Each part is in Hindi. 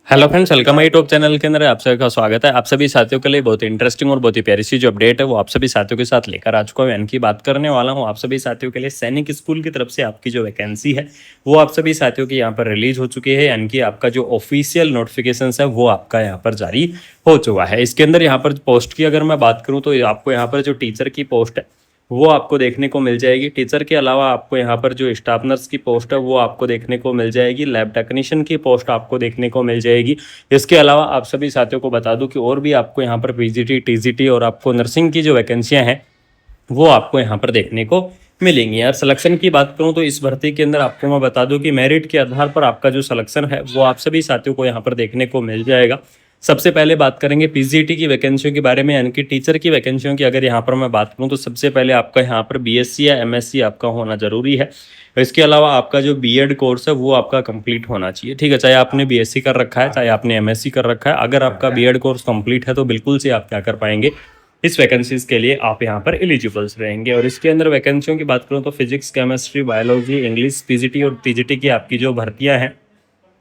Hello friends, welcome my YouTube channel के अंदर आप सभी का स्वागत है। आप सभी साथियों के लिए बहुत ही इंटरेस्टिंग और बहुत ही प्यारी सी जो अपडेट है वो आप सभी साथियों के साथ लेकर आ चुका हूँ। यानी कि बात करने वाला हूँ आप सभी साथियों के लिए सैनिक स्कूल की तरफ से आपकी जो वैकेंसी है वो आप सभी साथियों की यहाँ पर रिलीज हो चुकी है। यानी कि आपका जो ऑफिशियल नोटिफिकेशन है वो आपका यहाँ पर जारी हो चुका है। इसके अंदर यहाँ पर पोस्ट की अगर मैं बात करूँ तो आपको यहाँ पर जो टीचर की पोस्ट है वो आपको देखने को मिल जाएगी। टीचर के अलावा आपको यहाँ पर जो स्टाफ नर्स की पोस्ट है वो आपको देखने को मिल जाएगी। लैब टेक्नीशियन की पोस्ट आपको देखने को मिल जाएगी। इसके अलावा आप सभी साथियों को बता दूं कि और भी आपको यहाँ पर पीजीटी, टीजीटी और आपको नर्सिंग की जो वैकेंसियां हैं वो आपको यहाँ पर देखने को मिलेंगी। यार सिलेक्शन की बात करूँ तो इस भर्ती के अंदर आपको मैं बता दूं कि मेरिट के आधार पर आपका जो सिलेक्शन है वो आप सभी साथियों को यहाँ पर देखने को मिल जाएगा। सबसे पहले बात करेंगे पीजीटी की वैकेंसियों के बारे में, यानी कि टीचर की वैकेंसियों की अगर यहाँ पर मैं बात करूँ तो सबसे पहले आपका यहाँ पर बीएससी या एमएससी आपका होना जरूरी है। इसके अलावा आपका जो बीएड कोर्स है वो आपका कंप्लीट होना चाहिए। ठीक है, चाहे आपने बीएससी कर रखा है चाहे आपने एमएससी कर रखा है, अगर आपका बीएड कोर्स कंप्लीट है तो बिल्कुल से आप क्या कर पाएंगे, इस वैकेंसीज के लिए आप यहाँ पर एलिजिबल्स रहेंगे। और इसके अंदर वैकेंसियों की बात करूँ तो physics, chemistry, biology, English, PGT और टीजीटी की आपकी जो भर्तियां हैं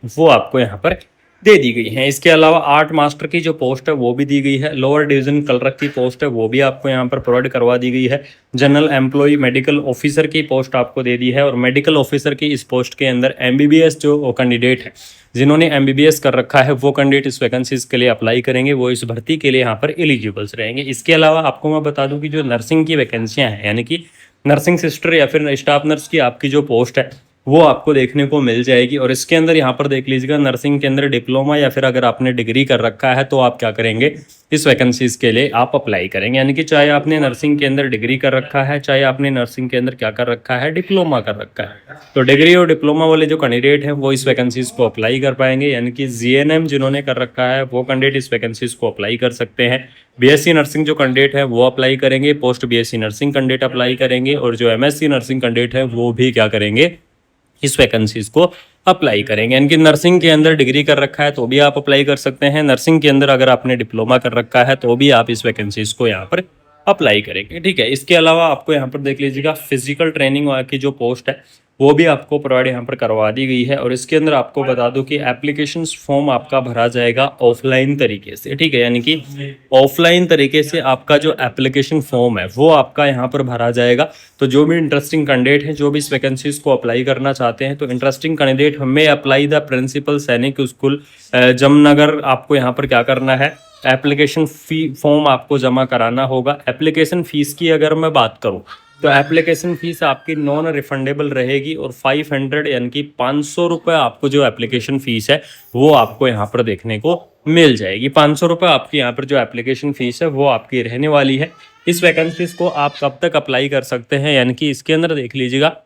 वो आपको यहाँ पर दे दी गई हैं। इसके अलावा आर्ट मास्टर की जो पोस्ट है वो भी दी गई है। लोअर डिवीजन कलरक की पोस्ट है वो भी आपको यहाँ पर प्रोवाइड करवा दी गई है। जनरल एम्प्लॉय मेडिकल ऑफिसर की पोस्ट आपको दे दी है। और मेडिकल ऑफिसर की इस पोस्ट के अंदर एमबीबीएस जो कैंडिडेट है, जिन्होंने एमबीबीएस कर रखा है, वो कैंडिडेट इस वैकेंसीज के लिए अप्लाई करेंगे, वो इस भर्ती के लिए यहाँ पर एलिजिबल्स रहेंगे। इसके अलावा आपको मैं बता दूं कि जो नर्सिंग की वैकेंसियां हैं, यानी कि नर्सिंग सिस्टर या फिर स्टाफ नर्स की आपकी जो पोस्ट है वो आपको देखने को मिल जाएगी। और इसके अंदर यहाँ पर देख लीजिएगा, नर्सिंग के अंदर डिप्लोमा या फिर अगर आपने डिग्री कर रखा है तो आप क्या करेंगे, इस वैकेंसीज के लिए आप अप्लाई करेंगे। यानी कि चाहे आपने नर्सिंग के अंदर डिग्री कर रखा है, चाहे आपने नर्सिंग के अंदर क्या कर रखा है, डिप्लोमा कर रखा है, तो डिग्री और डिप्लोमा वाले जो कैंडिडेट हैं वो इस वैकेंसीज को अप्लाई कर पाएंगे। यानी कि जीएनएम जिन्होंने कर रखा है वो कैंडिडेट इस वैकेंसीज को अप्लाई कर सकते हैं। बीएससी नर्सिंग जो कैंडिडेट है वो अप्लाई करेंगे, post BSc nursing candidate apply करेंगे, और जो एमएससी नर्सिंग कैंडिडेट है वो भी क्या करेंगे, इस वैकेंसीज को अप्लाई करेंगे। यानी कि नर्सिंग के अंदर डिग्री कर रखा है तो भी आप अप्लाई कर सकते हैं। नर्सिंग के अंदर अगर आपने डिप्लोमा कर रखा है तो भी आप इस वैकेंसीज को यहाँ पर अप्लाई करेंगे। ठीक है, इसके अलावा आपको यहाँ पर देख लीजिएगा, फिजिकल ट्रेनिंग की जो पोस्ट है वो भी आपको प्रोवाइड यहाँ पर करवा दी गई है। और इसके अंदर आपको बता दूं कि एप्लीकेशन फॉर्म आपका भरा जाएगा ऑफलाइन तरीके से। ठीक है, यानी कि ऑफलाइन तरीके से आपका जो एप्लीकेशन फॉर्म है वो आपका यहाँ पर भरा जाएगा। तो जो भी इंटरेस्टिंग कैंडिडेट हैं, जो भी इस वैकेंसीज को अप्लाई करना चाहते हैं, तो इंटरेस्टिंग कैंडिडेट हमें अप्लाई द प्रिंसिपल सैनिक स्कूल जमनगर, आपको यहाँ पर क्या करना है, एप्लीकेशन फॉर्म आपको जमा कराना होगा। एप्लीकेशन फीस की अगर मैं बात करूँ तो एप्लीकेशन फीस आपकी नॉन रिफंडेबल रहेगी, और 500 यानी कि 500 रुपये आपको जो एप्लीकेशन फीस है वो आपको यहाँ पर देखने को मिल जाएगी। 500 रुपये आपकी यहाँ पर जो एप्लीकेशन फीस है वो आपकी रहने वाली है। इस वैकेंसीज को आप कब तक अप्लाई कर सकते हैं, यानी कि इसके अंदर देख लीजिएगा,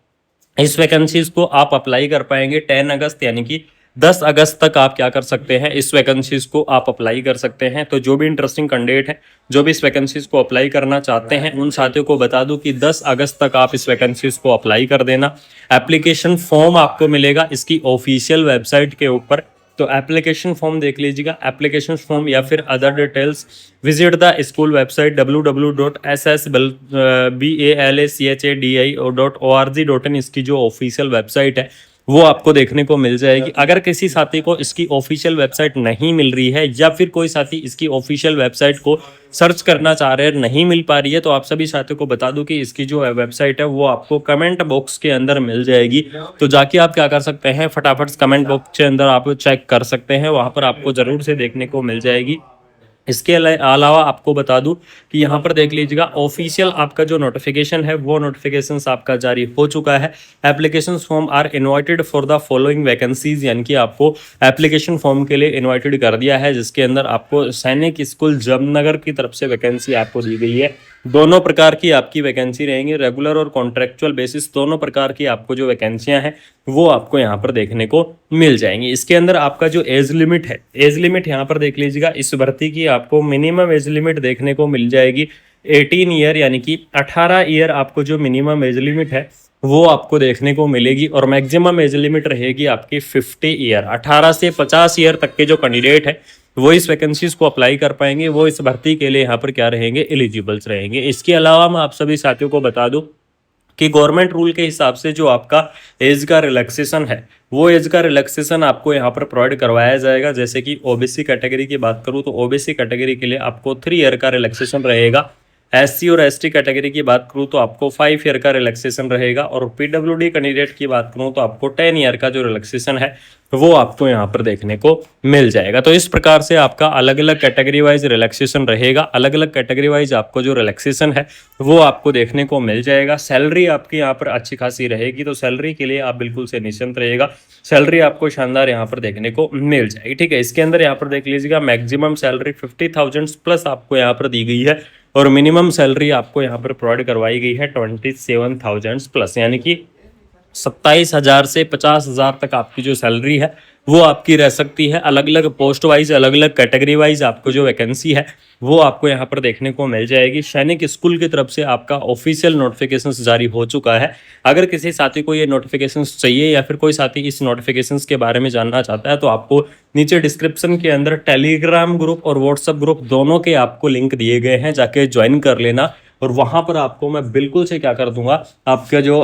इस वैकेंसीज को आप अप्लाई कर पाएंगे 10 अगस्त, यानी कि 10 अगस्त तक आप क्या कर सकते हैं, इस वैकेंसीज को आप अप्लाई कर सकते हैं। तो जो भी इंटरेस्टिंग कैंडिडेट है, जो भी इस वैकेंसीज को अप्लाई करना चाहते हैं, उन साथियों को बता दूं कि 10 अगस्त तक आप इस वैकेंसीज को अप्लाई कर देना। एप्लीकेशन फॉर्म आपको मिलेगा इसकी ऑफिशियल वेबसाइट के ऊपर। तो एप्लीकेशन फॉर्म देख लीजिएगा, एप्लीकेशन फॉर्म या फिर other details visit the school website www.ssbalachadi.org.in। इसकी जो ऑफिशियल वेबसाइट है वो आपको देखने को मिल जाएगी। अगर किसी साथी को इसकी ऑफिशियल वेबसाइट नहीं मिल रही है, या फिर कोई साथी इसकी ऑफिशियल वेबसाइट को सर्च करना चाह रहे हैं, नहीं मिल पा रही है, तो आप सभी साथियों को बता दूं कि इसकी जो वेबसाइट है वो आपको कमेंट बॉक्स के अंदर मिल जाएगी। तो जाके आप क्या कर सकते हैं, फटाफट कमेंट बॉक्स के अंदर आप चेक कर सकते हैं, वहां पर आपको जरूर से देखने को मिल जाएगी। इसके अलावा आपको बता दूं कि यहाँ पर देख लीजिएगा, ऑफिशियल आपका जो नोटिफिकेशन है वो नोटिफिकेशन आपका जारी हो चुका है। Application form are invited for the following vacancies, यानी कि आपको एप्लीकेशन फॉर्म के लिए इनवाइटेड कर दिया है, जिसके अंदर आपको सैनिक स्कूल जमनगर की तरफ से वैकेंसी आपको दी गई है। दोनों प्रकार की आपकी वैकेंसी रहेंगी, रेगुलर और कॉन्ट्रेक्चुअल बेसिस, दोनों प्रकार की आपको जो वैकेंसियां हैं वो आपको यहाँ पर देखने को मिल जाएंगी। इसके अंदर आपका जो एज लिमिट है, एज लिमिट यहाँ पर देख लीजिएगा, इस भर्ती की आपको मिनिमम एज लिमिट देखने को मिल जाएगी 18 ईयर, यानी कि 18 ईयर आपको जो मिनिमम एज लिमिट है वो आपको देखने को मिलेगी। और मैक्सिमम एज लिमिट रहेगी आपकी 50 ईयर। 18 से 50 ईयर तक के जो कैंडिडेट है वो इस वैकेंसीज को अप्लाई कर पाएंगे, वो इस भर्ती के लिए यहाँ पर क्या रहेंगे, एलिजिबल्स रहेंगे। इसके अलावा मैं आप सभी साथियों को बता दूं कि गवर्नमेंट रूल के हिसाब से जो आपका एज का रिलैक्सेशन है वो एज का रिलैक्सेशन आपको यहाँ पर प्रोवाइड करवाया जाएगा। जैसे कि ओबीसी कैटेगरी की बात करूँ तो ओबीसी कैटेगरी के लिए आपको 3 ईयर का रिलैक्सेशन रहेगा। एससी और एसटी कैटेगरी की बात करूँ तो आपको 5 ईयर का रिलैक्सेशन रहेगा। और पीडब्ल्यूडी कैंडिडेट की बात करूँ तो आपको 10 ईयर का जो रिलैक्सेशन है वो आपको यहाँ पर देखने को मिल जाएगा। तो इस प्रकार से आपका अलग अलग कैटेगरी वाइज रिलैक्सेशन रहेगा। अलग अलग कैटेगरी वाइज आपको जो रिलैक्सेशन है वो आपको देखने को मिल जाएगा। सैलरी आपकी यहाँ पर अच्छी खासी रहेगी, तो सैलरी के लिए आप बिल्कुल से निश्चिंत रहेगा। सैलरी आपको शानदार यहाँ पर देखने को मिल जाएगी। ठीक है, इसके अंदर यहाँ पर देख लीजिएगा मैक्सिमम सैलरी 50,000 प्लस आपको यहाँ पर दी गई है और मिनिमम सैलरी आपको यहाँ पर प्रोवाइड करवाई गई है 27,000 प्लस, यानी कि 27,000 से 50,000 तक आपकी जो सैलरी है वो आपकी रह सकती है। अलग अलग पोस्ट वाइज अलग अलग कैटेगरी वाइज आपको जो वैकेंसी है वो आपको यहाँ पर देखने को मिल जाएगी। सैनिक स्कूल की तरफ से आपका ऑफिशियल नोटिफिकेशंस जारी हो चुका है। अगर किसी साथी को ये नोटिफिकेशंस चाहिए या फिर कोई साथी इस नोटिफिकेशंस के बारे में जानना चाहता है तो आपको नीचे डिस्क्रिप्शन के अंदर टेलीग्राम ग्रुप और व्हाट्सएप ग्रुप दोनों के आपको लिंक दिए गए हैं, जाके ज्वाइन कर लेना। और वहां पर आपको मैं बिल्कुल से क्या कर दूंगा, आपका जो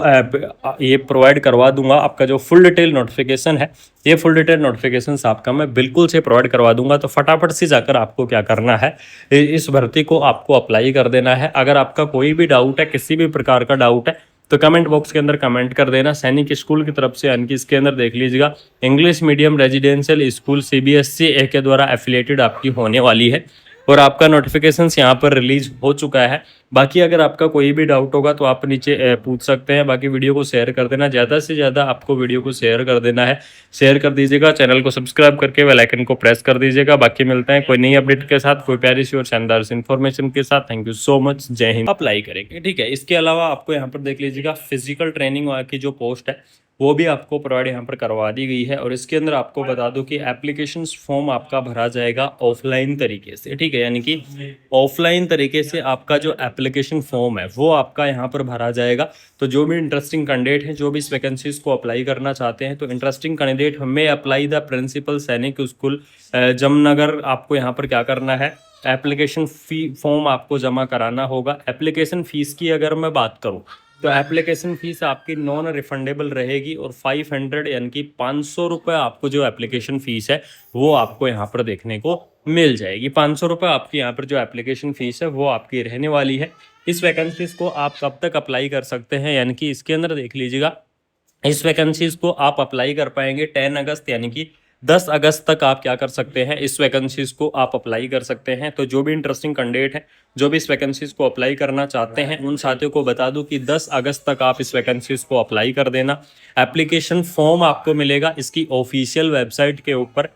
ये प्रोवाइड करवा दूंगा, आपका जो फुल डिटेल नोटिफिकेशन है ये फुल डिटेल नोटिफिकेशन आपका मैं बिल्कुल से प्रोवाइड करवा दूंगा। तो फटाफट से जाकर आपको क्या करना है, इस भर्ती को आपको अप्लाई कर देना है। अगर आपका कोई भी डाउट है, किसी भी प्रकार का डाउट है, तो कमेंट बॉक्स के अंदर कमेंट कर देना। सैनिक स्कूल की तरफ से, यानी कि इसके अंदर देख लीजिएगा English medium residential school CBSE ए के द्वारा एफिलिएटेड आपकी होने वाली है और आपका नोटिफिकेशंस यहाँ पर रिलीज हो चुका है। बाकी अगर आपका कोई भी डाउट होगा तो आप नीचे पूछ सकते हैं। बाकी वीडियो को शेयर कर देना, ज़्यादा से ज़्यादा आपको वीडियो को शेयर कर देना है। शेयर कर दीजिएगा, चैनल को सब्सक्राइब करके बेल आइकन को प्रेस कर दीजिएगा। बाकी मिलते हैं कोई नई अपडेट के साथ, कोई प्यारी सी और शानदार सी इन्फॉर्मेशन के साथ। थैंक यू सो मच, जय हिंद। अप्लाई करेंगे, ठीक है। इसके अलावा आपको यहाँ पर देख लीजिएगा फिजिकल ट्रेनिंग की जो पोस्ट है वो भी आपको प्रोवाइड यहाँ पर करवा दी गई है। और इसके अंदर आपको बता दूं कि एप्लीकेशन फॉर्म आपका भरा जाएगा ऑफलाइन तरीके से, ठीक है। यानी कि ऑफलाइन तरीके से आपका जो एप्लीकेशन फॉर्म है वो आपका यहाँ पर भरा जाएगा। तो जो भी इंटरेस्टिंग कैंडिडेट हैं, जो भी इस वैकेंसीज को अप्लाई करना चाहते हैं, तो इंटरेस्टिंग कैंडिडेट हमें अप्लाई द प्रिंसिपल सैनिक स्कूल जमनगर। आपको यहाँ पर क्या करना है, एप्लीकेशन फॉर्म आपको जमा कराना होगा। एप्लीकेशन फीस की अगर मैं बात करूँ तो एप्लीकेशन फीस आपकी नॉन रिफंडेबल रहेगी और 500 यानी कि 500 रुपये आपको जो एप्लीकेशन फीस है वो आपको यहाँ पर देखने को मिल जाएगी। 500 रुपये आपकी यहाँ पर जो एप्लीकेशन फीस है वो आपकी रहने वाली है। इस वैकेंसीज को आप कब तक अप्लाई कर सकते हैं, यानी कि इसके अंदर देख लीजिएगा इस वैकेंसीज को आप अप्लाई कर पाएंगे 10 अगस्त, यानी कि 10 अगस्त तक आप क्या कर सकते हैं, इस वैकेंसीज को आप अप्लाई कर सकते हैं। तो जो भी इंटरेस्टिंग कैंडिडेट है, जो भी इस वैकेंसीज को अप्लाई करना चाहते हैं, उन साथियों को बता दूं कि 10 अगस्त तक आप इस वैकेंसीज को अप्लाई कर देना। एप्लीकेशन फॉर्म आपको मिलेगा इसकी ऑफिशियल वेबसाइट के ऊपर,